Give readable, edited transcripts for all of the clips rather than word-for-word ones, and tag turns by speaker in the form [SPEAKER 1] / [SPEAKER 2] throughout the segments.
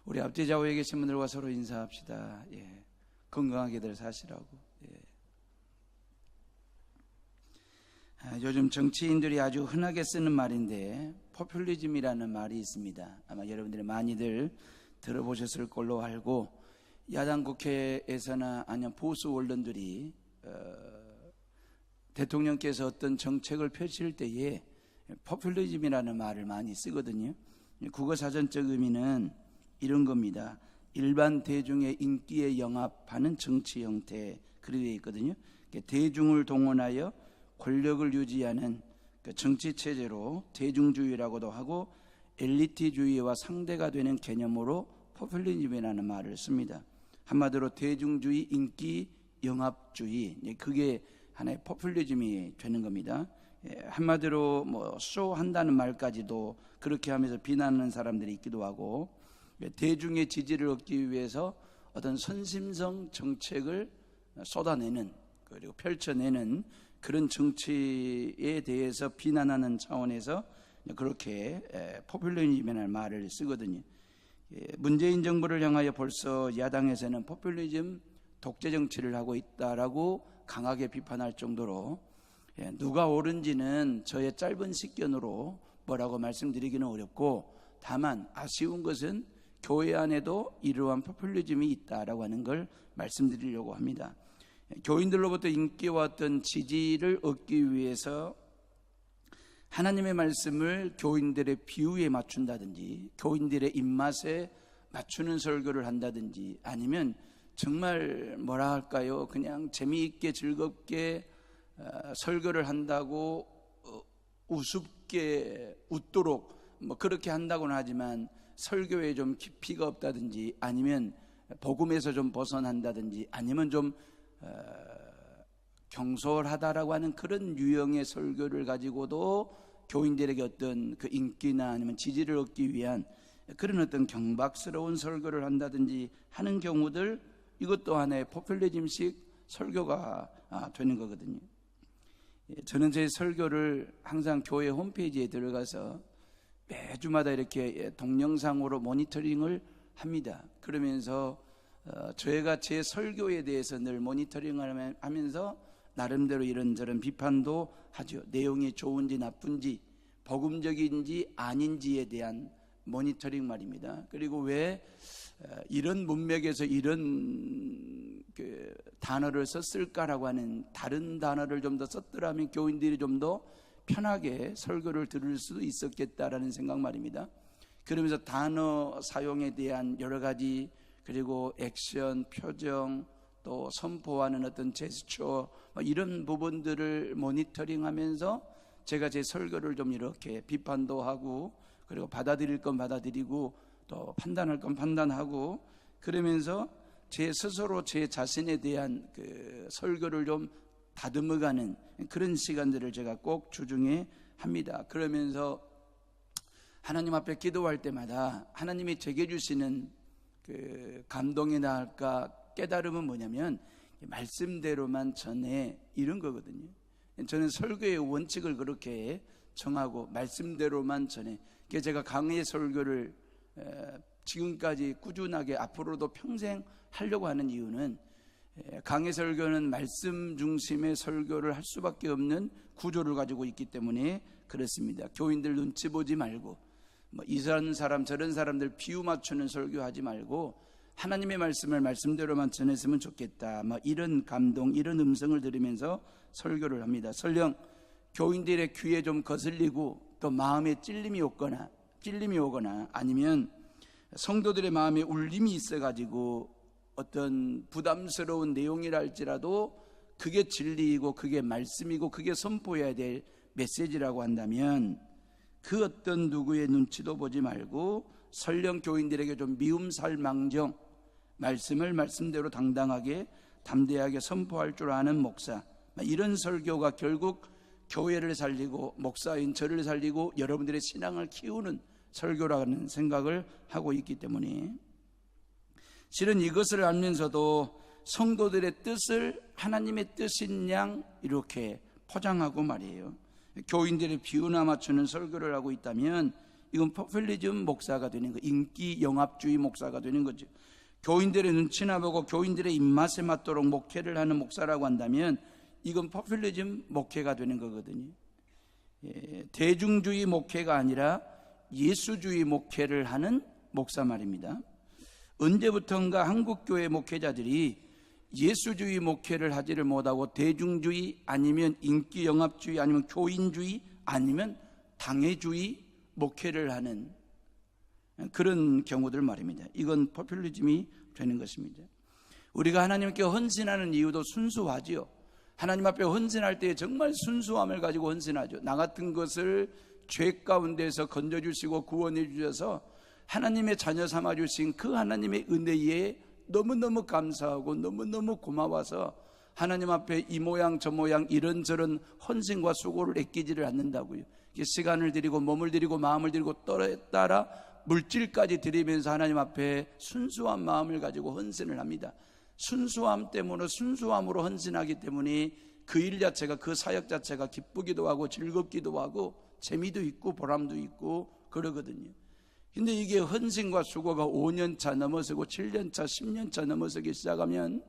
[SPEAKER 1] 우리 앞뒤 좌우에 계신 분들과 서로 인사합시다. 건강하게들 사시라고. 요즘 정치인들이 아주 흔하게 쓰는 말인데 포퓰리즘이라는 말이 있습니다. 아마 여러분들이 많이들 들어보셨을 걸로 알고, 야당 국회에서나 아니면 보수 언론들이 대통령께서 어떤 정책을 펼칠 때에 포퓰리즘이라는 말을 많이 쓰거든요. 국어사전적 의미는 이런 겁니다. 일반 대중의 인기에 영합하는 정치 형태, 그렇게 되어 있거든요. 대중을 동원하여 권력을 유지하는 정치 체제로 대중주의라고도 하고, 엘리트주의와 상대가 되는 개념으로 포퓰리즘이라는 말을 씁니다. 한마디로 대중주의, 인기, 영합주의, 그게 하나의 포퓰리즘이 되는 겁니다. 한마디로 쇼한다는 말까지도 그렇게 하면서 비난하는 사람들이 있기도 하고, 대중의 지지를 얻기 위해서 어떤 선심성 정책을 쏟아내는, 그리고 펼쳐내는 그런 정치에 대해서 비난하는 차원에서 그렇게 포퓰리즘이라는 말을 쓰거든요. 문재인 정부를 향하여 벌써 야당에서는 포퓰리즘 독재 정치를 하고 있다라고 강하게 비판할 정도로, 누가 옳은지는 저의 짧은 식견으로 뭐라고 말씀드리기는 어렵고, 다만 아쉬운 것은 교회 안에도 이러한 포퓰리즘이 있다라고 하는 걸 말씀드리려고 합니다. 교인들로부터 인기와 어떤 지지를 얻기 위해서 하나님의 말씀을 교인들의 비유에 맞춘다든지, 교인들의 입맛에 맞추는 설교를 한다든지, 아니면 정말 뭐라 할까요, 그냥 재미있게 즐겁게 설교를 한다고 우습게 웃도록 그렇게 한다고는 하지만 설교에 좀 깊이가 없다든지, 아니면 복음에서 좀 벗어난다든지, 아니면 좀 경솔하다라고 하는 그런 유형의 설교를 가지고도 교인들에게 어떤 그 인기나 아니면 지지를 얻기 위한 그런 어떤 경박스러운 설교를 한다든지 하는 경우들, 이것도 하나의 포퓰리즘식 설교가 되는 거거든요. 저는 제 설교를 항상 교회 홈페이지에 들어가서 매주마다 이렇게 동영상으로 모니터링을 합니다. 그러면서 저희가 제 설교에 대해서 늘 모니터링을 하면서 나름대로 이런저런 비판도 하죠. 내용이 좋은지 나쁜지, 복음적인지 아닌지에 대한 모니터링 말입니다. 그리고 왜 이런 문맥에서 이런 단어를 썼을까라고 하는 다른 단어를 좀 더 썼더라면 교인들이 좀 더 편하게 설교를 들을 수도 있었겠다라는 생각 말입니다. 그러면서 단어 사용에 대한 여러 가지, 그리고 액션, 표정, 또 선포하는 어떤 제스처, 이런 부분들을 모니터링하면서 제가 제 설교를 좀 이렇게 비판도 하고, 그리고 받아들일 건 받아들이고, 또 판단할 건 판단하고, 그러면서 제 스스로 제 자신에 대한 그 설교를 좀 다듬어가는 그런 시간들을 제가 꼭 주중에 합니다. 그러면서 하나님 앞에 기도할 때마다 하나님이 제게 주시는 그 감동이나 할까 깨달음은 뭐냐면, 말씀대로만 전해, 이런 거거든요. 저는 설교의 원칙을 그렇게 정하고 말씀대로만 전해. 그래서 제가 강의 설교를 지금까지 꾸준하게 앞으로도 평생 하려고 하는 이유는, 강의 설교는 말씀 중심의 설교를 할 수밖에 없는 구조를 가지고 있기 때문에 그렇습니다. 교인들 눈치 보지 말고, 이런 사람 저런 사람들 비유 맞추는 설교하지 말고 하나님의 말씀을 말씀대로만 전했으면 좋겠다, 이런 감동, 이런 음성을 들으면서 설교를 합니다. 설령 교인들의 귀에 좀 거슬리고 또 마음에 찔림이 오거나 아니면 성도들의 마음에 울림이 있어가지고 어떤 부담스러운 내용이라 할지라도 그게 진리이고 그게 말씀이고 그게 선포해야 될 메시지라고 한다면, 그 어떤 누구의 눈치도 보지 말고 설령 교인들에게 좀 미움살망정 말씀을 말씀대로 당당하게 담대하게 선포할 줄 아는 목사, 이런 설교가 결국 교회를 살리고 목사인 저를 살리고 여러분들의 신앙을 키우는 설교라는 생각을 하고 있기 때문에, 실은 이것을 알면서도 성도들의 뜻을 하나님의 뜻인 양 이렇게 포장하고 말이에요. 교인들의 비유나 맞추는 설교를 하고 있다면 이건 포퓰리즘 목사가 되는 거, 인기 영합주의 목사가 되는 거죠. 교인들의 눈치나 보고 교인들의 입맛에 맞도록 목회를 하는 목사라고 한다면 이건 포퓰리즘 목회가 되는 거거든요. 대중주의 목회가 아니라 예수주의 목회를 하는 목사 말입니다. 언제부턴가 한국교회 목회자들이 예수주의 목회를 하지를 못하고 대중주의 아니면 인기 영합주의 아니면 교인주의 아니면 당회주의 목회를 하는 그런 경우들 말입니다. 이건 포퓰리즘이 되는 것입니다. 우리가 하나님께 헌신하는 이유도 순수하지요. 하나님 앞에 헌신할 때 정말 순수함을 가지고 헌신하죠. 나 같은 것을 죄 가운데서 건져주시고 구원해 주셔서 하나님의 자녀 삼아주신 그 하나님의 은혜에 너무너무 감사하고 너무너무 고마워서 하나님 앞에 이 모양 저 모양 이런저런 헌신과 수고를 아끼지를 않는다고요. 시간을 드리고 몸을 드리고 마음을 드리고 따라 물질까지 드리면서 하나님 앞에 순수한 마음을 가지고 헌신을 합니다. 순수함 때문에 순수함으로 헌신하기 때문에 그 일 자체가, 그 사역 자체가 기쁘기도 하고 즐겁기도 하고 재미도 있고 보람도 있고 그러거든요. 근데 이게 헌신과 수고가 5년차 넘어서고 7년차 10년차 넘어서기 시작하면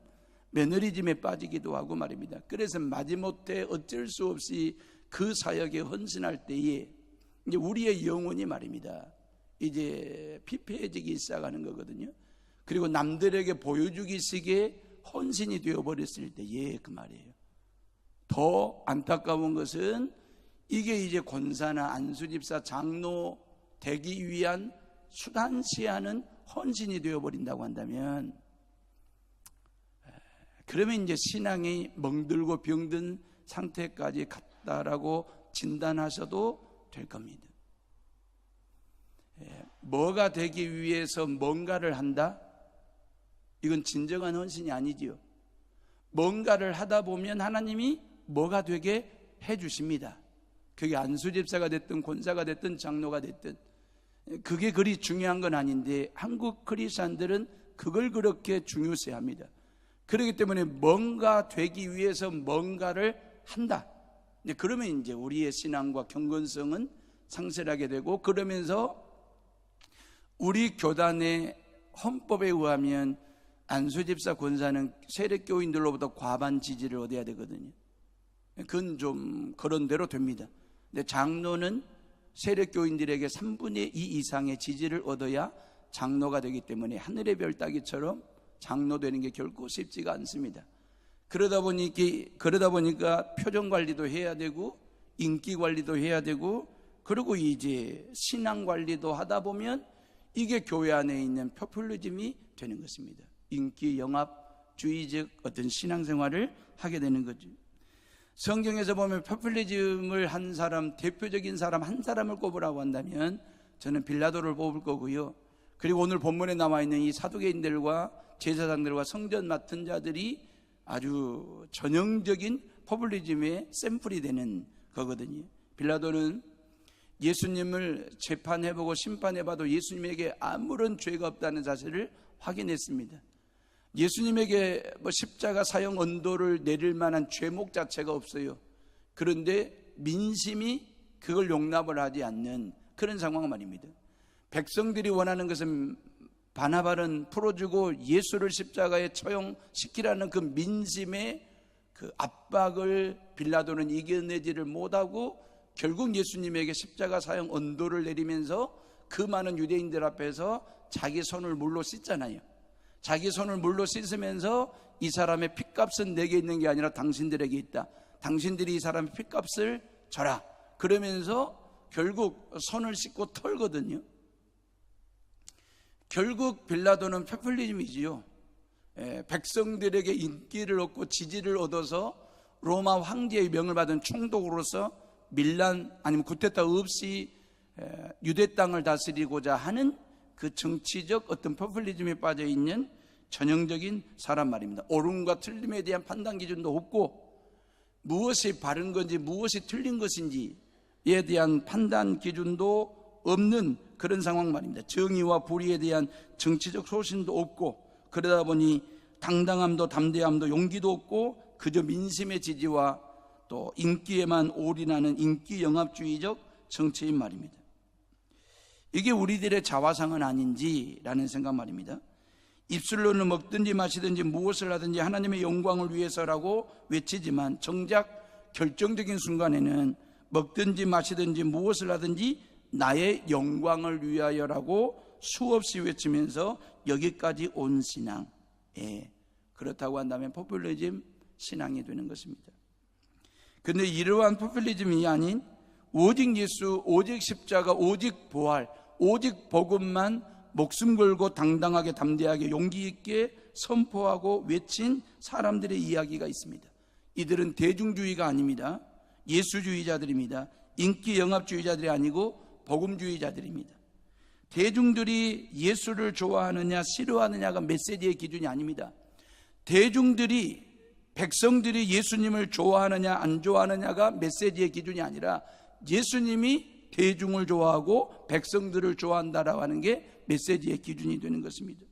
[SPEAKER 1] 매너리즘에 빠지기도 하고 말입니다. 그래서 마지못해 어쩔 수 없이 그 사역에 헌신할 때에 이제 우리의 영혼이 말입니다, 이제 피폐해지기 시작하는 거거든요. 그리고 남들에게 보여주기식의 헌신이 되어버렸을 때에 그 말이에요. 더 안타까운 것은 이게 이제 권사나 안수집사, 장로 되기 위한 수단시하는 헌신이 되어버린다고 한다면, 그러면 이제 신앙이 멍들고 병든 상태까지 갔다라고 진단하셔도 될 겁니다. 뭐가 되기 위해서 뭔가를 한다? 이건 진정한 헌신이 아니지요. 뭔가를 하다 보면 하나님이 뭐가 되게 해주십니다. 그게 안수집사가 됐든 권사가 됐든 장로가 됐든 그게 그리 중요한 건 아닌데 한국 크리스찬들은 그걸 그렇게 중요시합니다. 그렇기 때문에 뭔가 되기 위해서 뭔가를 한다. 그러면 이제 우리의 신앙과 경건성은 상실하게 되고, 그러면서 우리 교단의 헌법에 의하면 안수집사 권사는 세력교인들로부터 과반 지지를 얻어야 되거든요. 그건 좀 그런 대로 됩니다. 근데 장로는 세력교인들에게 3분의 2 이상의 지지를 얻어야 장로가 되기 때문에 하늘의 별 따기처럼 장로 되는 게 결코 쉽지가 않습니다. 그러다 보니까 표정 관리도 해야 되고 인기 관리도 해야 되고, 그리고 이제 신앙 관리도 하다 보면 이게 교회 안에 있는 포퓰리즘이 되는 것입니다. 인기 영합주의적 어떤 신앙생활을 하게 되는 거죠. 성경에서 보면 포퓰리즘을 한 사람, 대표적인 사람 한 사람을 꼽으라고 한다면 저는 빌라도를 뽑을 거고요. 그리고 오늘 본문에 나와 있는 이 사두개인들과 제사장들과 성전 맡은 자들이 아주 전형적인 포퓰리즘의 샘플이 되는 거거든요. 빌라도는 예수님을 재판해보고 심판해봐도 예수님에게 아무런 죄가 없다는 사실을 확인했습니다. 예수님에게 십자가 사형 언도를 내릴 만한 죄목 자체가 없어요. 그런데 민심이 그걸 용납을 하지 않는 그런 상황 말입니다. 백성들이 원하는 것은 바나바는 풀어주고 예수를 십자가에 처형시키라는 그 민심의 그 압박을 빌라도는 이겨내지를 못하고 결국 예수님에게 십자가 사형 언도를 내리면서 그 많은 유대인들 앞에서 자기 손을 물로 씻잖아요. 자기 손을 물로 씻으면서 이 사람의 핏값은 내게 있는 게 아니라 당신들에게 있다. 당신들이 이 사람의 핏값을 져라. 그러면서 결국 손을 씻고 털거든요. 결국 빌라도는 포퓰리즘이지요. 백성들에게 인기를 얻고 지지를 얻어서 로마 황제의 명을 받은 총독으로서 밀란 아니면 쿠데타 없이 유대 땅을 다스리고자 하는 그 정치적 어떤 포퓰리즘에 빠져 있는 전형적인 사람 말입니다. 옳음과 틀림에 대한 판단 기준도 없고 무엇이 바른 건지 무엇이 틀린 것인지에 대한 판단 기준도 없는 그런 상황 말입니다. 정의와 불의에 대한 정치적 소신도 없고, 그러다 보니 당당함도 담대함도 용기도 없고 그저 민심의 지지와 또 인기에만 올인하는 인기 영합주의적 정치인 말입니다. 이게 우리들의 자화상은 아닌지라는 생각 말입니다. 입술로는 먹든지 마시든지 무엇을 하든지 하나님의 영광을 위해서라고 외치지만 정작 결정적인 순간에는 먹든지 마시든지 무엇을 하든지 나의 영광을 위하여라고 수없이 외치면서 여기까지 온 신앙, 그렇다고 한다면 포퓰리즘 신앙이 되는 것입니다. 그런데 이러한 포퓰리즘이 아닌 오직 예수, 오직 십자가, 오직 부활, 오직 복음만 목숨 걸고 당당하게 담대하게 용기 있게 선포하고 외친 사람들의 이야기가 있습니다. 이들은 대중주의가 아닙니다. 예수주의자들입니다. 인기 영합주의자들이 아니고 복음주의자들입니다. 대중들이 예수를 좋아하느냐 싫어하느냐가 메시지의 기준이 아닙니다. 대중들이, 백성들이 예수님을 좋아하느냐 안 좋아하느냐가 메시지의 기준이 아니라 예수님이 대중을 좋아하고 백성들을 좋아한다라고 하는 게 메시지의 기준이 되는 것입니다.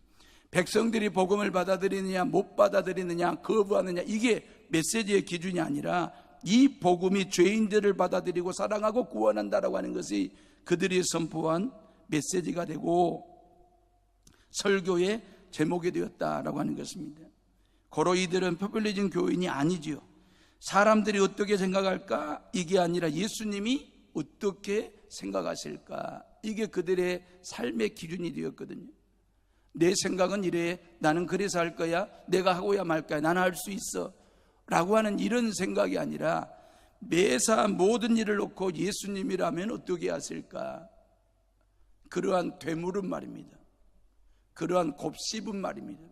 [SPEAKER 1] 백성들이 복음을 받아들이느냐 못 받아들이느냐 거부하느냐 이게 메시지의 기준이 아니라 이 복음이 죄인들을 받아들이고 사랑하고 구원한다라고 하는 것이 그들이 선포한 메시지가 되고 설교의 제목이 되었다라고 하는 것입니다. 고로 이들은 포퓰리즘 교인이 아니지요. 사람들이 어떻게 생각할까? 이게 아니라 예수님이 어떻게 생각하실까? 이게 그들의 삶의 기준이 되었거든요. 내 생각은 이래, 나는 그래서 할 거야, 내가 하고야 말 거야, 나는 할 수 있어 라고 하는 이런 생각이 아니라 매사 모든 일을 놓고 예수님이라면 어떻게 하실까? 그러한 되물은 말입니다. 그러한 곱씹은 말입니다.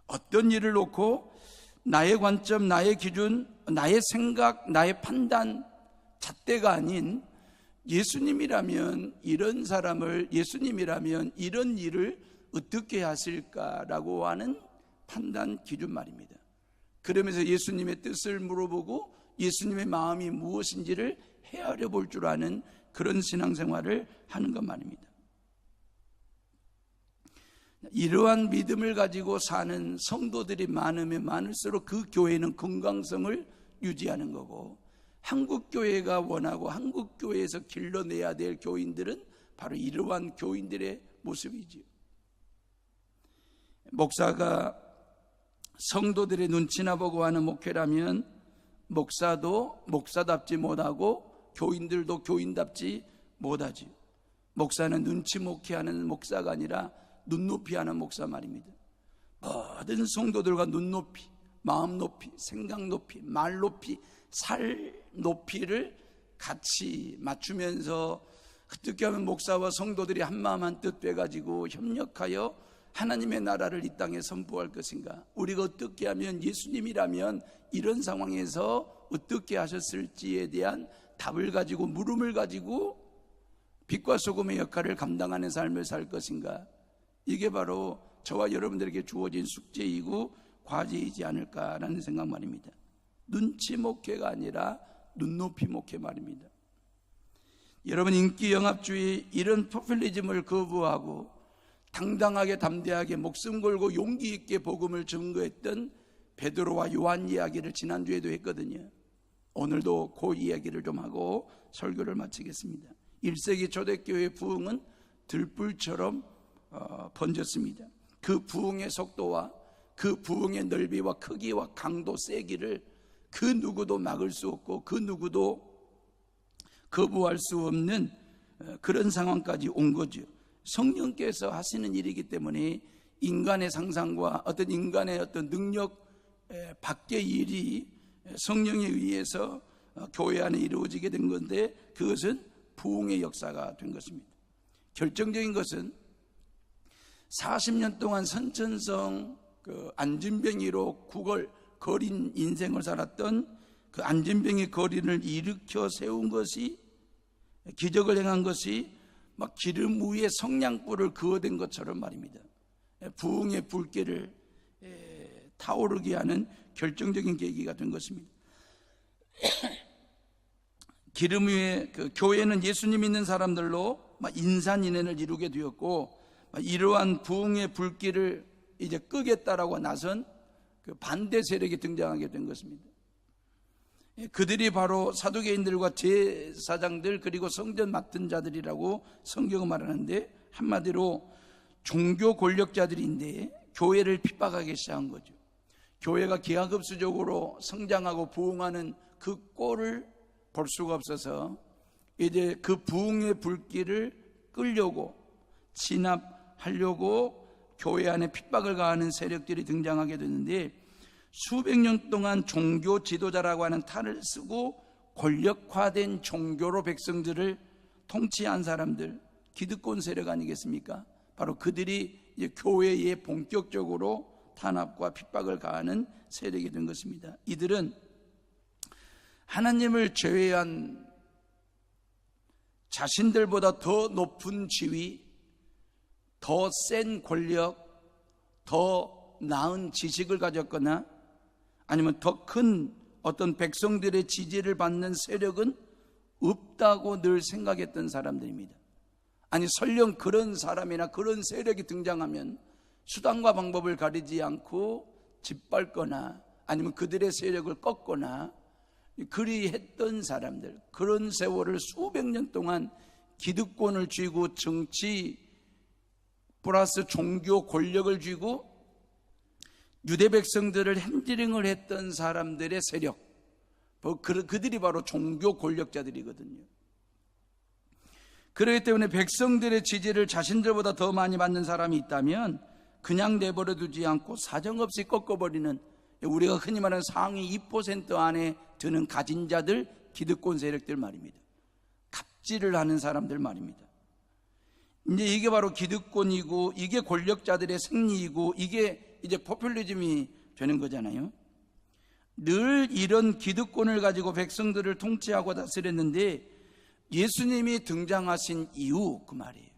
[SPEAKER 1] 어떤 일을 놓고 나의 관점, 나의 기준, 나의 생각, 나의 판단 잣대가 아닌 예수님이라면 이런 사람을, 예수님이라면 이런 일을 어떻게 하실까라고 하는 판단 기준 말입니다. 그러면서 예수님의 뜻을 물어보고 예수님의 마음이 무엇인지를 헤아려 볼 줄 아는 그런 신앙생활을 하는 것 말입니다. 이러한 믿음을 가지고 사는 성도들이 많으면 많을수록 그 교회는 건강성을 유지하는 거고, 한국교회가 원하고 한국교회에서 길러내야 될 교인들은 바로 이러한 교인들의 모습이지요. 목사가 성도들의 눈치나 보고 하는 목회라면 목사도 목사답지 못하고 교인들도 교인답지 못하지요. 목사는 눈치 목회하는 목사가 아니라 눈높이 하는 목사 말입니다. 모든 성도들과 눈높이, 마음 높이, 생각 높이, 말 높이, 살 높이를 같이 맞추면서 어떻게 하면 목사와 성도들이 한마음 한뜻 돼가지고 협력하여 하나님의 나라를 이 땅에 선포할 것인가? 우리가 어떻게 하면 예수님이라면 이런 상황에서 어떻게 하셨을지에 대한 답을 가지고, 물음을 가지고 빛과 소금의 역할을 감당하는 삶을 살 것인가? 이게 바로 저와 여러분들에게 주어진 숙제이고 과제이지 않을까라는 생각 말입니다. 눈치 목회가 아니라 눈높이 목회 말입니다. 여러분, 인기 영합주의 이런 포퓰리즘을 거부하고 당당하게 담대하게 목숨 걸고 용기 있게 복음을 증거했던 베드로와 요한 이야기를 지난주에도 했거든요. 오늘도 그 이야기를 좀 하고 설교를 마치겠습니다. 1세기 초대교회의 부흥은 들불처럼 번졌습니다. 그 부흥의 속도와 그 부흥의 넓이와 크기와 강도, 세기를 그 누구도 막을 수 없고 그 누구도 거부할 수 없는 그런 상황까지 온 거죠. 성령께서 하시는 일이기 때문에 인간의 상상과 어떤 인간의 어떤 능력 밖의 일이 성령에 의해서 교회 안에 이루어지게 된 건데, 그것은 부흥의 역사가 된 것입니다. 결정적인 것은 40년 동안 선천성 안진병이로 거린 인생을 살았던 그 안진병의 거린을 일으켜 세운 것이, 기적을 행한 것이 막 기름 위에 성냥불을 그어댄 것처럼 말입니다. 부흥의 불길을 타오르게 하는 결정적인 계기가 된 것입니다. 기름 위에 교회는 예수님 믿는 사람들로 인산인해를 이루게 되었고, 이러한 부흥의 불길을 이제 끄겠다라고 나선 그 반대 세력이 등장하게 된 것입니다. 그들이 바로 사두개인들과 제사장들 그리고 성전 맡은 자들이라고 성경은 말하는데, 한마디로 종교 권력자들인데 교회를 핍박하기 시작한 거죠. 교회가 기하급수적으로 성장하고 부흥하는 그 꼴을 볼 수가 없어서 이제 그 부흥의 불길을 끌려고 진압하려고 교회 안에 핍박을 가하는 세력들이 등장하게 됐는데, 수백 년 동안 종교 지도자라고 하는 탈을 쓰고 권력화된 종교로 백성들을 통치한 사람들, 기득권 세력 아니겠습니까? 바로 그들이 이제 교회에 본격적으로 탄압과 핍박을 가하는 세력이 된 것입니다. 이들은 하나님을 제외한 자신들보다 더 높은 지위, 더 센 권력, 더 나은 지식을 가졌거나 아니면 더 큰 어떤 백성들의 지지를 받는 세력은 없다고 늘 생각했던 사람들입니다. 아니, 설령 그런 사람이나 그런 세력이 등장하면 수단과 방법을 가리지 않고 짓밟거나 아니면 그들의 세력을 꺾거나 그리했던 사람들, 그런 세월을 수백 년 동안 기득권을 쥐고 정치 플러스 종교 권력을 쥐고 유대 백성들을 핸들링을 했던 사람들의 세력, 그들이 바로 종교 권력자들이거든요. 그렇기 때문에 백성들의 지지를 자신들보다 더 많이 받는 사람이 있다면 그냥 내버려 두지 않고 사정없이 꺾어버리는, 우리가 흔히 말하는 상위 2% 안에 드는 가진 자들, 기득권 세력들 말입니다. 갑질을 하는 사람들 말입니다. 이제 이게 바로 기득권이고 이게 권력자들의 승리이고 이게 이제 포퓰리즘이 되는 거잖아요. 늘 이런 기득권을 가지고 백성들을 통치하고 다스렸는데, 예수님이 등장하신 이후 그 말이에요.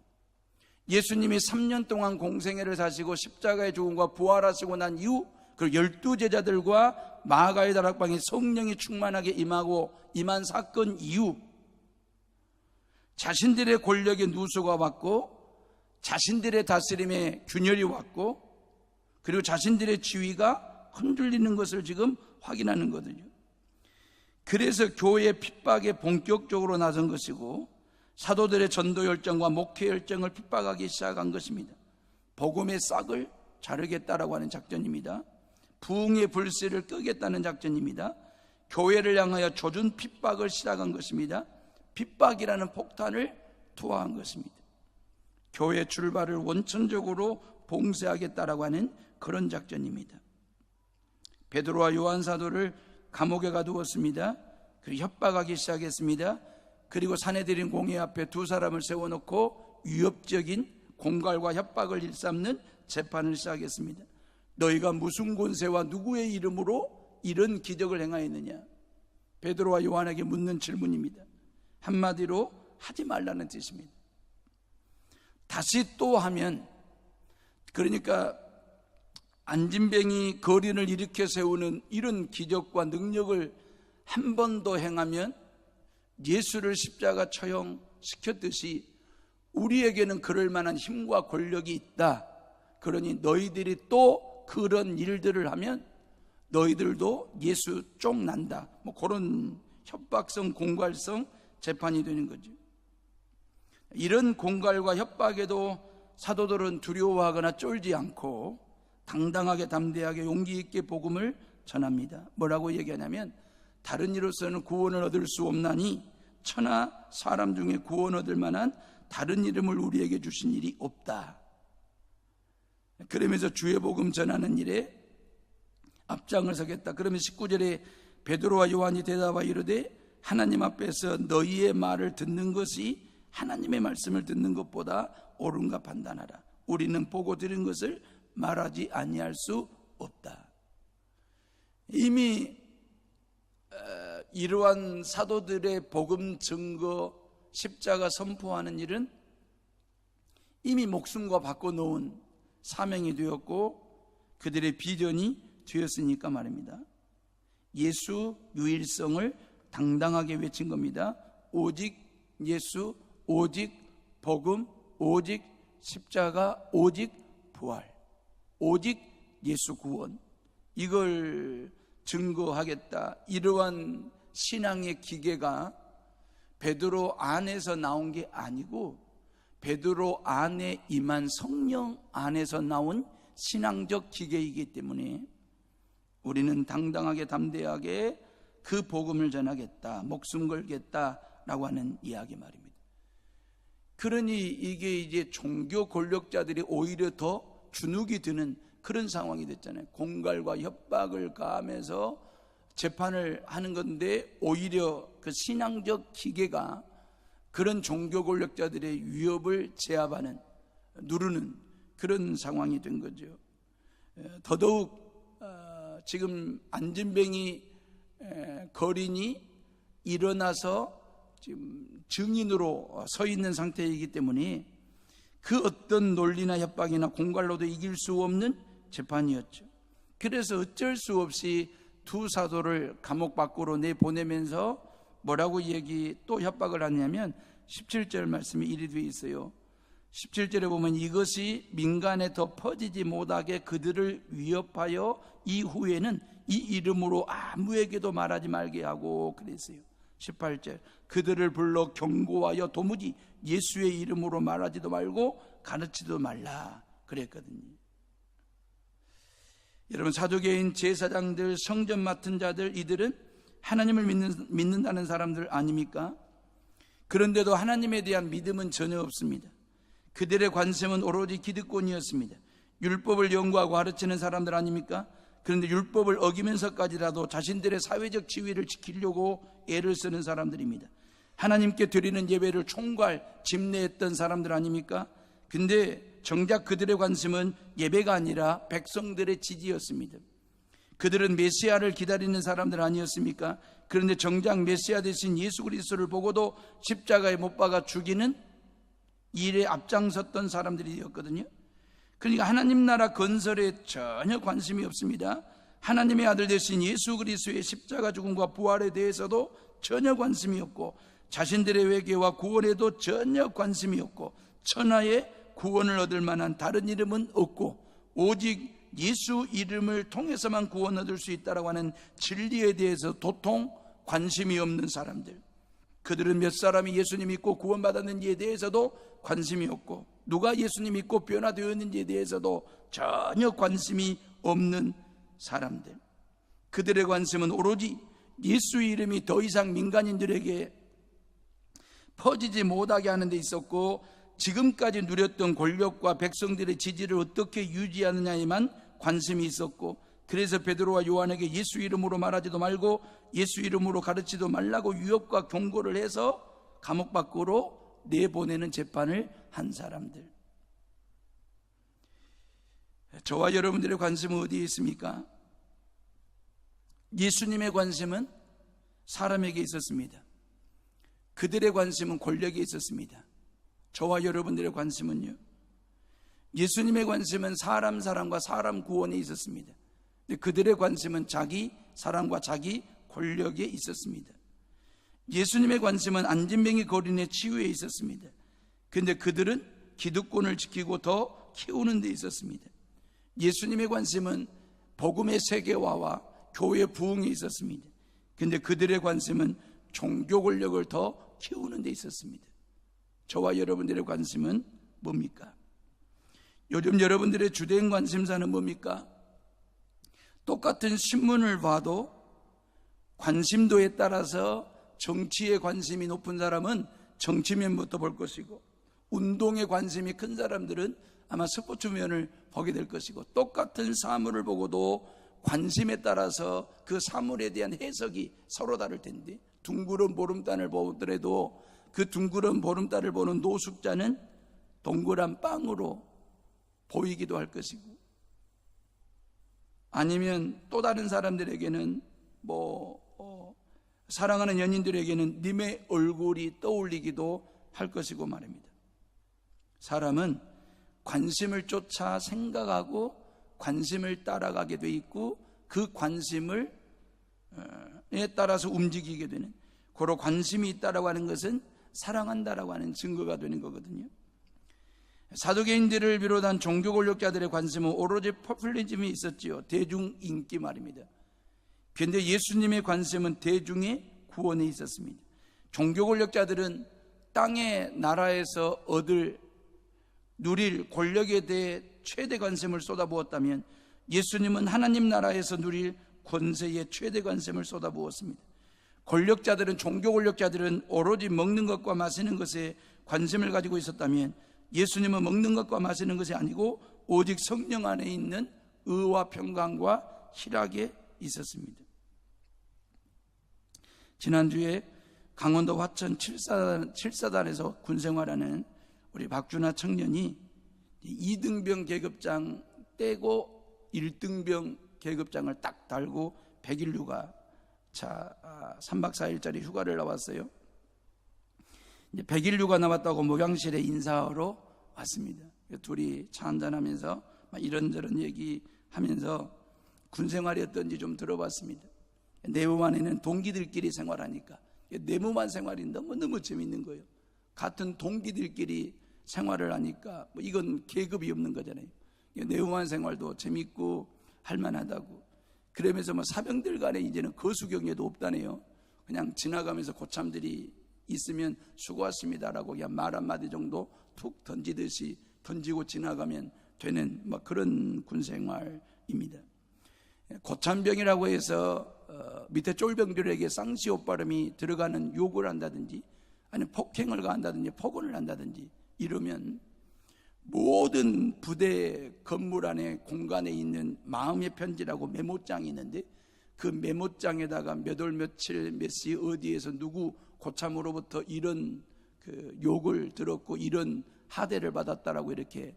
[SPEAKER 1] 예수님이 3년 동안 공생애를 사시고 십자가의 죽음과 부활하시고 난 이후, 그리고 12제자들과 마가의 다락방에 성령이 충만하게 임한 사건 이후 자신들의 권력의 누수가 왔고 자신들의 다스림에 균열이 왔고 그리고 자신들의 지위가 흔들리는 것을 지금 확인하는 거거든요. 그래서 교회의 핍박에 본격적으로 나선 것이고 사도들의 전도 열정과 목회 열정을 핍박하기 시작한 것입니다. 복음의 싹을 자르겠다라고 하는 작전입니다. 부흥의 불씨를 끄겠다는 작전입니다. 교회를 향하여 젖은 핍박을 시작한 것입니다. 핍박이라는 폭탄을 투하한 것입니다. 교회 출발을 원천적으로 봉쇄하겠다라고 하는 그런 작전입니다. 베드로와 요한 사도를 감옥에 가두었습니다. 그리고 협박하기 시작했습니다. 그리고 사내들인 공회 앞에 두 사람을 세워놓고 위협적인 공갈과 협박을 일삼는 재판을 시작했습니다. 너희가 무슨 권세와 누구의 이름으로 이런 기적을 행하였느냐? 베드로와 요한에게 묻는 질문입니다. 한마디로 하지 말라는 뜻입니다. 다시 또 하면, 그러니까 안진뱅이 거린을 일으켜 세우는 이런 기적과 능력을 한 번 더 행하면 예수를 십자가 처형시켰듯이 우리에게는 그럴 만한 힘과 권력이 있다. 그러니 너희들이 또 그런 일들을 하면 너희들도 예수 쫓난다. 그런 협박성, 공갈성 재판이 되는 거죠. 이런 공갈과 협박에도 사도들은 두려워하거나 쫄지 않고 당당하게 담대하게 용기 있게 복음을 전합니다. 뭐라고 얘기하냐면, 다른 이로서는 구원을 얻을 수 없나니 천하 사람 중에 구원 얻을 만한 다른 이름을 우리에게 주신 일이 없다. 그러면서 주의 복음 전하는 일에 앞장을 서겠다. 그러면 19절에 베드로와 요한이 대답하여 이르되 하나님 앞에서 너희의 말을 듣는 것이 하나님의 말씀을 듣는 것보다 옳은가 판단하라. 우리는 보고 들은 것을 말하지 아니할 수 없다. 이미 이러한 사도들의 복음 증거, 십자가 선포하는 일은 이미 목숨과 바꿔놓은 사명이 되었고 그들의 비전이 되었으니까 말입니다. 예수 유일성을 당당하게 외친 겁니다. 오직 예수, 오직 복음, 오직 십자가, 오직 부활, 오직 예수 구원, 이걸 증거하겠다. 이러한 신앙의 기계가 베드로 안에서 나온 게 아니고 베드로 안에 임한 성령 안에서 나온 신앙적 기계이기 때문에 우리는 당당하게 담대하게 그 복음을 전하겠다, 목숨 걸겠다라고 하는 이야기 말입니다. 그러니 이게 이제 종교 권력자들이 오히려 더 주눅이 드는 그런 상황이 됐잖아요. 공갈과 협박을 가하면서 재판을 하는 건데 오히려 그 신앙적 기계가 그런 종교 권력자들의 위협을 제압하는, 누르는 그런 상황이 된 거죠. 더더욱 지금 안진뱅이 거린이 일어나서 지금 증인으로 서 있는 상태이기 때문에 그 어떤 논리나 협박이나 공갈로도 이길 수 없는 재판이었죠. 그래서 어쩔 수 없이 두 사도를 감옥 밖으로 내보내면서 뭐라고 또 협박을 하냐면 17절 말씀이 이리 되어 있어요. 17절에 보면 이것이 민간에 더 퍼지지 못하게 그들을 위협하여 이후에는 이 이름으로 아무에게도 말하지 말게 하고 그랬어요. 18절 그들을 불러 경고하여 도무지 예수의 이름으로 말하지도 말고 가르치지도 말라 그랬거든요. 여러분, 사두개인, 제사장들, 성전 맡은 자들, 이들은 하나님을 믿는다는 사람들 아닙니까? 그런데도 하나님에 대한 믿음은 전혀 없습니다. 그들의 관심은 오로지 기득권이었습니다. 율법을 연구하고 가르치는 사람들 아닙니까? 그런데 율법을 어기면서까지라도 자신들의 사회적 지위를 지키려고 애를 쓰는 사람들입니다. 하나님께 드리는 예배를 총괄 집례했던 사람들 아닙니까? 근데 정작 그들의 관심은 예배가 아니라 백성들의 지지였습니다. 그들은 메시아를 기다리는 사람들 아니었습니까? 그런데 정작 메시아 대신 예수 그리스도를 보고도 십자가에 못 박아 죽이는 일에 앞장섰던 사람들이었거든요. 그러니까 하나님 나라 건설에 전혀 관심이 없습니다. 하나님의 아들 되신 예수 그리스도의 십자가 죽음과 부활에 대해서도 전혀 관심이 없고, 자신들의 회개와 구원에도 전혀 관심이 없고, 천하에 구원을 얻을 만한 다른 이름은 없고 오직 예수 이름을 통해서만 구원 얻을 수 있다라고 하는 진리에 대해서 도통 관심이 없는 사람들. 그들은 몇 사람이 예수님 믿고 구원받았는지에 대해서도 관심이 없고, 누가 예수님 믿고 변화되었는지에 대해서도 전혀 관심이 없는 사람들. 그들의 관심은 오로지 예수 이름이 더 이상 민간인들에게 퍼지지 못하게 하는 데 있었고, 지금까지 누렸던 권력과 백성들의 지지를 어떻게 유지하느냐에만 관심이 있었고, 그래서 베드로와 요한에게 예수 이름으로 말하지도 말고 예수 이름으로 가르치지도 말라고 유협과 경고를 해서 감옥 밖으로 내보내는 재판을 한 사람들. 저와 여러분들의 관심은 어디에 있습니까? 예수님의 관심은 사람에게 있었습니다. 그들의 관심은 권력에 있었습니다. 저와 여러분들의 관심은요, 예수님의 관심은 사람 사랑과 사람 구원에 있었습니다. 그들의 관심은 자기 사랑과 자기 권력에 있었습니다. 예수님의 관심은 안진뱅이 거린의 치유에 있었습니다. 그런데 그들은 기득권을 지키고 더 키우는 데 있었습니다. 예수님의 관심은 복음의 세계화와 교회 부흥에 있었습니다. 그런데 그들의 관심은 종교 권력을 더 키우는 데 있었습니다. 저와 여러분들의 관심은 뭡니까? 요즘 여러분들의 주된 관심사는 뭡니까? 똑같은 신문을 봐도 관심도에 따라서 정치에 관심이 높은 사람은 정치면부터 볼 것이고, 운동에 관심이 큰 사람들은 아마 스포츠면을 보게 될 것이고, 똑같은 사물을 보고도 관심에 따라서 그 사물에 대한 해석이 서로 다를 텐데, 둥그런 보름단을 보더라도 그 둥그런 보름달을 보는 노숙자는 동그란 빵으로 보이기도 할 것이고, 아니면 또 다른 사람들에게는 사랑하는 연인들에게는 님의 얼굴이 떠올리기도 할 것이고 말입니다. 사람은 관심을 쫓아 생각하고 관심을 따라가게 돼 있고, 그 관심을 따라서 움직이게 되는, 고로 관심이 있다라고 하는 것은 사랑한다라고 하는 증거가 되는 거거든요. 사두개인들을 비롯한 종교 권력자들의 관심은 오로지 포퓰리즘이 있었지요. 대중 인기 말입니다. 그런데 예수님의 관심은 대중의 구원에 있었습니다. 종교 권력자들은 땅의 나라에서 누릴 권력에 대해 최대 관심을 쏟아부었다면 예수님은 하나님 나라에서 누릴 권세에 최대 관심을 쏟아부었습니다. 종교 권력자들은 오로지 먹는 것과 마시는 것에 관심을 가지고 있었다면 예수님은 먹는 것과 마시는 것이 아니고 오직 성령 안에 있는 의와 평강과 희락에 있었습니다. 지난주에 강원도 화천 7사단에서 군생활하는 우리 박준하 청년이 2등병 계급장 떼고 1등병 계급장을 딱 달고 100일 휴가 3박 4일짜리 휴가를 나왔어요. 이제 100일 휴가 나왔다고 목양실에 인사하러 왔습니다. 둘이 차 한잔하면서 이런저런 얘기하면서 군생활이 어떤지 좀 들어봤습니다. 내무반에는 동기들끼리 생활하니까 내무반 생활이 너무너무 재밌는 거예요. 같은 동기들끼리 생활을 하니까 이건 계급이 없는 거잖아요. 내무반 생활도 재밌고 할만하다고. 그러면서 사병들 간에 이제는 거수경례도 없다네요. 그냥 지나가면서 고참들이 있으면 수고하십니다라고 그냥 말 한마디 정도 툭 던지듯이 던지고 지나가면 되는 그런 군생활입니다. 고참병이라고 해서 밑에 쫄병들에게 쌍시옷 발음이 들어가는 욕을 한다든지 아니면 폭행을 가한다든지 폭언을 한다든지 이러면 모든 부대 건물 안에 공간에 있는 마음의 편지라고 메모장이 있는데 그 메모장에다가 몇 월 며칠 몇 시 어디에서 누구 고참으로부터 이런 욕을 들었고 이런 하대를 받았다라고 이렇게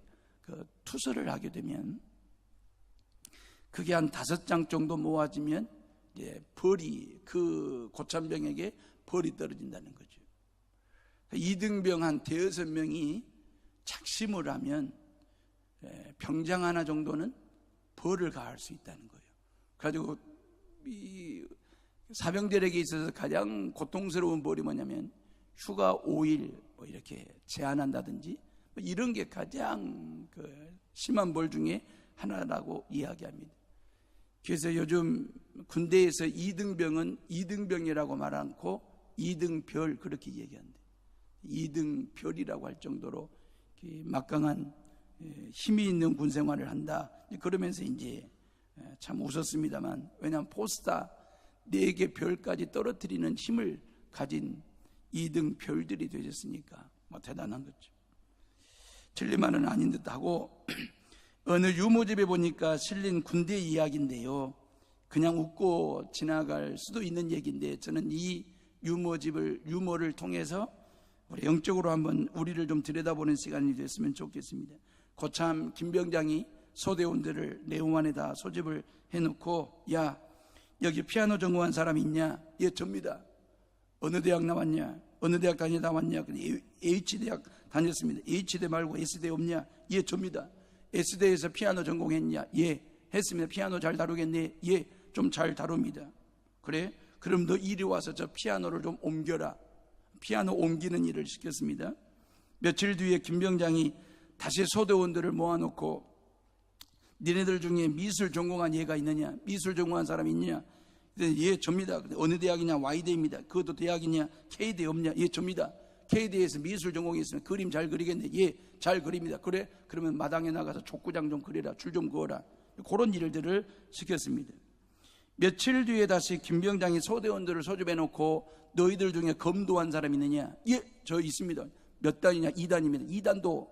[SPEAKER 1] 투서를 하게 되면 그게 한 5장 정도 모아지면 벌이 그 고참병에게 벌이 떨어진다는 거죠. 2등병 한 5-6명이 착심을 하면 병장 하나 정도는 벌을 가할 수 있다는 거예요. 그래가지고 이 사병들에게 있어서 가장 고통스러운 벌이 뭐냐면 휴가 5일 이렇게 제한한다든지 이런 게 가장 심한 벌 중에 하나라고 이야기합니다. 그래서 요즘 군대에서 2등병은 2등병이라고 말 않고 2등별 그렇게 얘기한대. 2등별이라고 할 정도로 막강한 힘이 있는 군생활을 한다. 그러면서 이제 참 웃었습니다만, 왜냐하면 포스타 4개 별까지 떨어뜨리는 힘을 가진 2등별들이 되셨으니까 대단한 거죠. 틀린 말은 아닌 듯하고 어느 유모집에 보니까 실린 군대 이야기인데요, 그냥 웃고 지나갈 수도 있는 얘기인데 저는 이 유모를 통해서 우리 영적으로 한번 우리를 좀 들여다보는 시간이 됐으면 좋겠습니다. 고참 김병장이 소대원들을 내후만에다 소집을 해놓고, 야, 여기 피아노 전공한 사람 있냐? 예, 접니다. 어느 대학 나왔냐? 어느 대학 다니다 왔냐? H대학 다녔습니다. H대 말고 S대 없냐? 예, 접니다. S대에서 피아노 전공했냐? 예, 했습니다. 피아노 잘 다루겠네? 예, 좀 잘 다룹니다. 그래? 그럼 너 이리 와서 저 피아노를 좀 옮겨라. 피아노 옮기는 일을 시켰습니다. 며칠 뒤에 김병장이 다시 소대원들을 모아놓고, 니네들 중에 미술 전공한 얘가 있느냐? 미술 전공한 사람 있느냐? 예, 접니다. 어느 대학이냐? Y대입니다. 그것도 대학이냐? K대 없냐? 예, 접니다. K대에서 미술 전공이 있으면 그림 잘 그리겠네? 예, 잘 그립니다. 그래? 그러면 마당에 나가서 족구장 좀 그리라. 줄 좀 그어라. 그런 일들을 시켰습니다. 며칠 뒤에 다시 김병장이 소대원들을 소집해놓고, 너희들 중에 검도한 사람 있느냐? 예, 저 있습니다. 몇 단이냐? 2단입니다. 2단도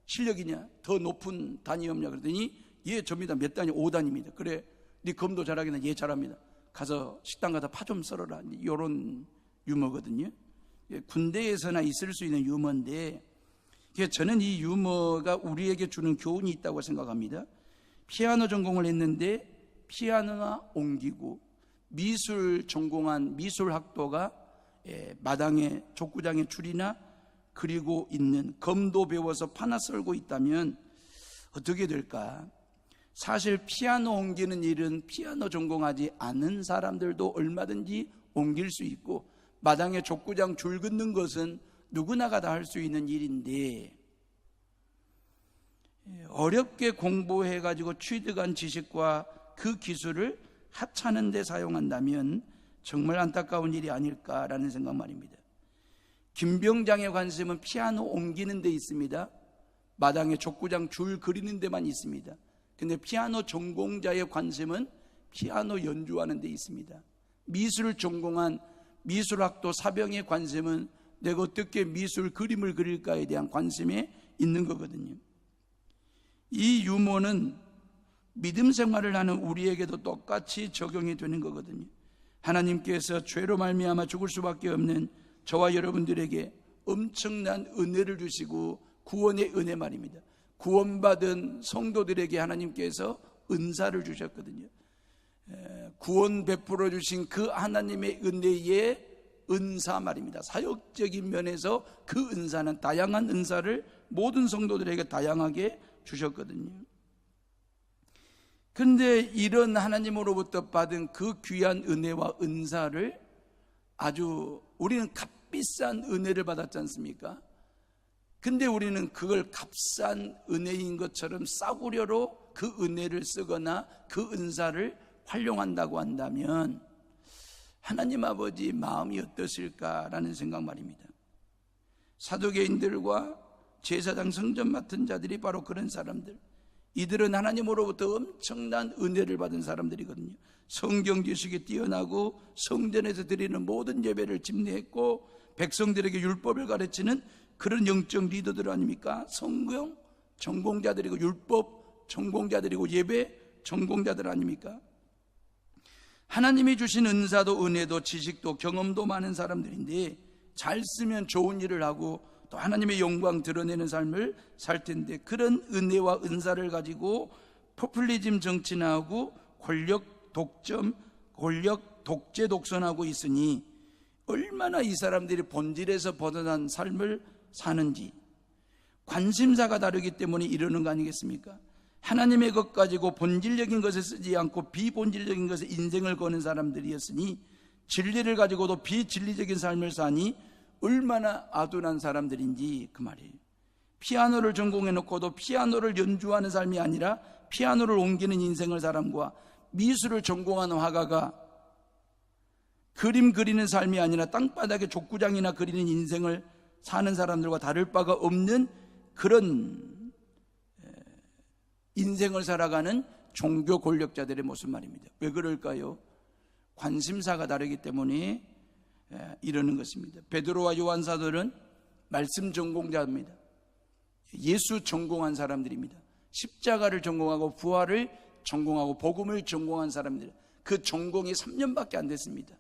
[SPEAKER 1] 실력이냐? 더 높은 단이 없냐? 그랬더니 예, 접니다. 몇 단이? 5단입니다. 그래, 네 검도 잘하겠나? 예, 잘합니다. 가서 식당 가서 파 좀 썰어라. 이런 유머거든요. 군대에서나 있을 수 있는 유머인데, 저는 이 유머가 우리에게 주는 교훈이 있다고 생각합니다. 피아노 전공을 했는데 피아노나 옮기고, 미술 전공한 미술학도가 마당에 족구장에 줄이나 그리고 있는, 검도 배워서 파나 썰고 있다면 어떻게 될까? 사실 피아노 옮기는 일은 피아노 전공하지 않은 사람들도 얼마든지 옮길 수 있고, 마당에 족구장 줄 긋는 것은 누구나가 다 할 수 있는 일인데, 어렵게 공부해가지고 취득한 지식과 그 기술을 하찮은 데 사용한다면 정말 안타까운 일이 아닐까라는 생각 말입니다. 김병장의 관심은 피아노 옮기는 데 있습니다. 마당에 족구장 줄 그리는 데만 있습니다. 근데 피아노 전공자의 관심은 피아노 연주하는 데 있습니다. 미술을 전공한 미술학도 사병의 관심은 내가 어떻게 미술 그림을 그릴까에 대한 관심이 있는 거거든요. 이 유머는 믿음 생활을 하는 우리에게도 똑같이 적용이 되는 거거든요. 하나님께서 죄로 말미암아 죽을 수밖에 없는 저와 여러분들에게 엄청난 은혜를 주시고 구원의 은혜 말입니다. 구원받은 성도들에게 하나님께서 은사를 주셨거든요. 구원 베풀어 주신 그 하나님의 은혜의 은사 말입니다. 사역적인 면에서 그 은사는 다양한 은사를 모든 성도들에게 다양하게 주셨거든요. 그런데 이런 하나님으로부터 받은 그 귀한 은혜와 은사를 아주 우리는 값비싼 은혜를 받았지 않습니까? 근데 우리는 그걸 값싼 은혜인 것처럼 싸구려로 그 은혜를 쓰거나 그 은사를 활용한다고 한다면 하나님 아버지 마음이 어떠실까라는 생각 말입니다. 사도계인들과 제사장 성전 맡은 자들이 바로 그런 사람들, 이들은 하나님으로부터 엄청난 은혜를 받은 사람들이거든요. 성경 지식이 뛰어나고 성전에서 드리는 모든 예배를 집례했고 백성들에게 율법을 가르치는 그런 영적 리더들 아닙니까? 성경 전공자들이고 율법 전공자들이고 예배 전공자들 아닙니까? 하나님이 주신 은사도 은혜도 지식도 경험도 많은 사람들인데 잘 쓰면 좋은 일을 하고 또 하나님의 영광 드러내는 삶을 살 텐데, 그런 은혜와 은사를 가지고 포퓰리즘 정치나 하고 권력 독재 독선하고 있으니 얼마나 이 사람들이 본질에서 벗어난 삶을 사는지, 관심사가 다르기 때문에 이러는 거 아니겠습니까? 하나님의 것 가지고 본질적인 것을 쓰지 않고 비본질적인 것에 인생을 거는 사람들이었으니 진리를 가지고도 비진리적인 삶을 사니 얼마나 아둔한 사람들인지 그 말이에요. 피아노를 전공해놓고도 피아노를 연주하는 삶이 아니라 피아노를 옮기는 인생을 사람과 미술을 전공하는 화가가 그림 그리는 삶이 아니라 땅바닥에 족구장이나 그리는 인생을 사는 사람들과 다를 바가 없는 그런 인생을 살아가는 종교 권력자들의 모습 말입니다. 왜 그럴까요? 관심사가 다르기 때문에 이러는 것입니다. 베드로와 요한 사도는 말씀 전공자입니다. 예수 전공한 사람들입니다. 십자가를 전공하고 부활을 전공하고 복음을 전공한 사람들, 그 전공이 3년밖에 안 됐습니다.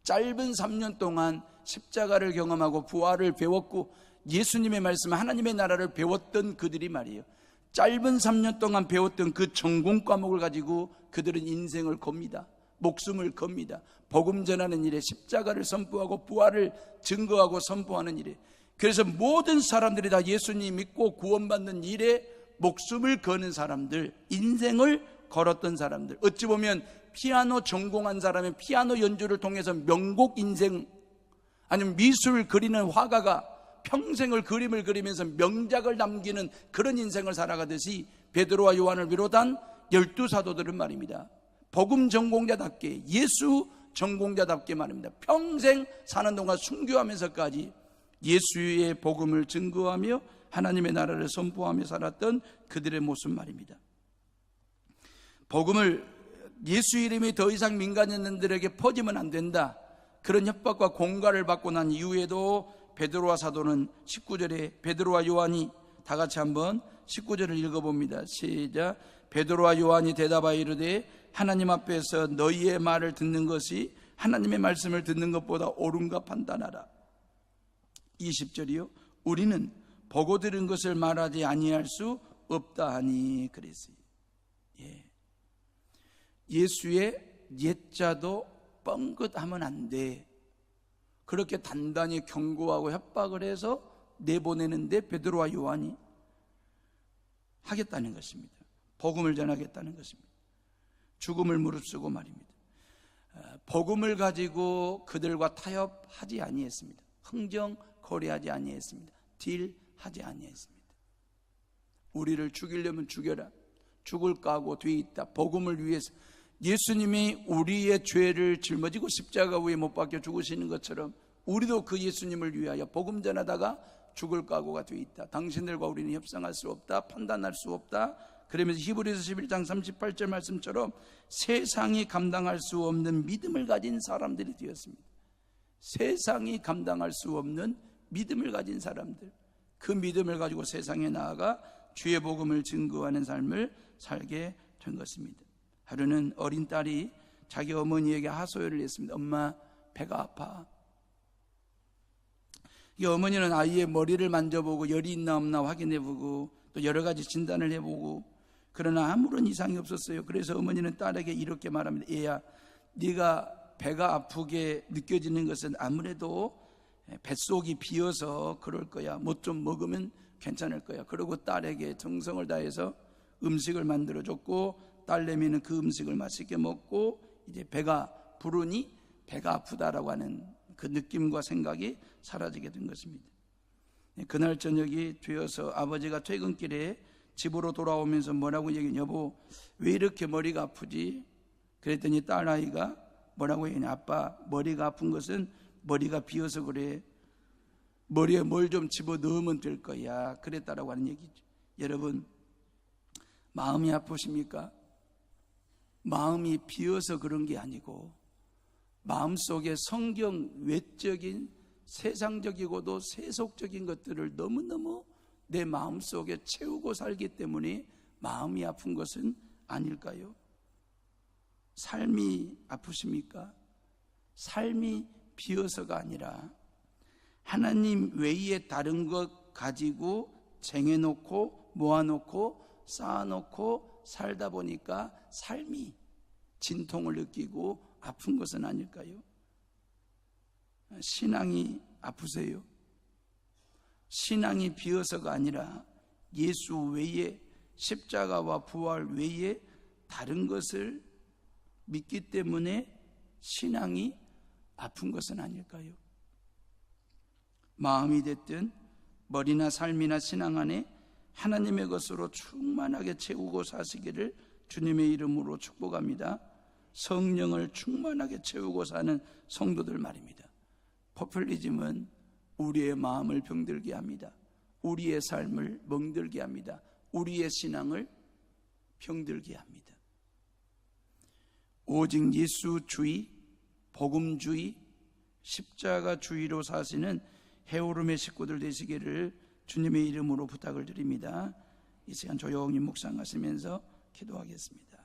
[SPEAKER 1] 짧은 3년 동안 십자가를 경험하고 부활을 배웠고 예수님의 말씀, 하나님의 나라를 배웠던 그들이 말이에요. 짧은 3년 동안 배웠던 그 전공 과목을 가지고 그들은 인생을 겁니다. 목숨을 겁니다. 복음 전하는 일에, 십자가를 선포하고 부활을 증거하고 선포하는 일에, 그래서 모든 사람들이 다 예수님 믿고 구원받는 일에 목숨을 거는 사람들, 인생을 걸었던 사람들, 어찌 보면 피아노 전공한 사람의 피아노 연주를 통해서 명곡 인생, 아니면 미술 그리는 화가가 평생을 그림을 그리면서 명작을 남기는 그런 인생을 살아가듯이 베드로와 요한을 비롯한 12사도들은 말입니다, 복음 전공자답게, 예수 전공자답게 말입니다, 평생 사는 동안 순교하면서까지 예수의 복음을 증거하며 하나님의 나라를 선포하며 살았던 그들의 모습 말입니다. 복음을, 예수 이름이 더 이상 민간인들에게 퍼지면 안 된다, 그런 협박과 공갈을 받고 난 이후에도 베드로와 사도는 19절에 베드로와 요한이 다 같이 한번 19절을 읽어봅니다. 시작. 베드로와 요한이 대답하여 이르되 하나님 앞에서 너희의 말을 듣는 것이 하나님의 말씀을 듣는 것보다 옳은가 판단하라. 20절이요. 우리는 보고 들은 것을 말하지 아니할 수 없다 하니 그랬어요. 예수의 옛자도 뻥긋하면 안 돼, 그렇게 단단히 경고하고 협박을 해서 내보내는데 베드로와 요한이 하겠다는 것입니다. 복음을 전하겠다는 것입니다. 죽음을 무릅쓰고 말입니다. 복음을 가지고 그들과 타협하지 아니했습니다. 흥정 거래하지 아니했습니다. 딜하지 아니했습니다. 우리를 죽이려면 죽여라, 죽을 까고 뒤에 있다, 복음을 위해서 예수님이 우리의 죄를 짊어지고 십자가 위에 못 박혀 죽으시는 것처럼 우리도 그 예수님을 위하여 복음 전하다가 죽을 각오가 되어 있다. 당신들과 우리는 협상할 수 없다. 판단할 수 없다. 그러면서 히브리서 11장 38절 말씀처럼 세상이 감당할 수 없는 믿음을 가진 사람들이 되었습니다. 세상이 감당할 수 없는 믿음을 가진 사람들, 그 믿음을 가지고 세상에 나아가 주의 복음을 증거하는 삶을 살게 된 것입니다. 하루는 어린 딸이 자기 어머니에게 하소연을 했습니다. 엄마, 배가 아파. 이 어머니는 아이의 머리를 만져보고 열이 있나 없나 확인해보고 또 여러 가지 진단을 해보고, 그러나 아무런 이상이 없었어요. 그래서 어머니는 딸에게 이렇게 말합니다. 얘야, 네가 배가 아프게 느껴지는 것은 아무래도 뱃속이 비어서 그럴 거야. 뭐 좀 먹으면 괜찮을 거야. 그리고 딸에게 정성을 다해서 음식을 만들어줬고, 딸내미는 그 음식을 맛있게 먹고 이제 배가 부르니 배가 아프다라고 하는 그 느낌과 생각이 사라지게 된 것입니다. 그날 저녁이 되어서 아버지가 퇴근길에 집으로 돌아오면서 뭐라고 얘기했냐. 여보, 왜 이렇게 머리가 아프지? 그랬더니 딸아이가 뭐라고 얘기했냐. 아빠, 머리가 아픈 것은 머리가 비어서 그래. 머리에 뭘 좀 집어넣으면 될 거야. 그랬다라고 하는 얘기죠. 여러분, 마음이 아프십니까? 마음이 비어서 그런 게 아니고 마음속에 성경 외적인 세상적이고도 세속적인 것들을 너무너무 내 마음속에 채우고 살기 때문에 마음이 아픈 것은 아닐까요? 삶이 아프십니까? 삶이 비어서가 아니라 하나님 외에 다른 것 가지고 쟁여놓고 모아놓고 쌓아놓고 살다 보니까 삶이 진통을 느끼고 아픈 것은 아닐까요? 신앙이 아프세요? 신앙이 비어서가 아니라 예수 외에, 십자가와 부활 외에 다른 것을 믿기 때문에 신앙이 아픈 것은 아닐까요? 마음이 됐든 머리나 삶이나 신앙 안에 하나님의 것으로 충만하게 채우고 사시기를 주님의 이름으로 축복합니다. 성령을 충만하게 채우고 사는 성도들 말입니다. 포퓰리즘은 우리의 마음을 병들게 합니다. 우리의 삶을 멍들게 합니다. 우리의 신앙을 병들게 합니다. 오직 예수주의, 복음주의, 십자가주의로 사시는 해오름의 식구들 되시기를 주님의 이름으로 부탁을 드립니다. 이 시간 조용히 묵상하시면서 기도하겠습니다.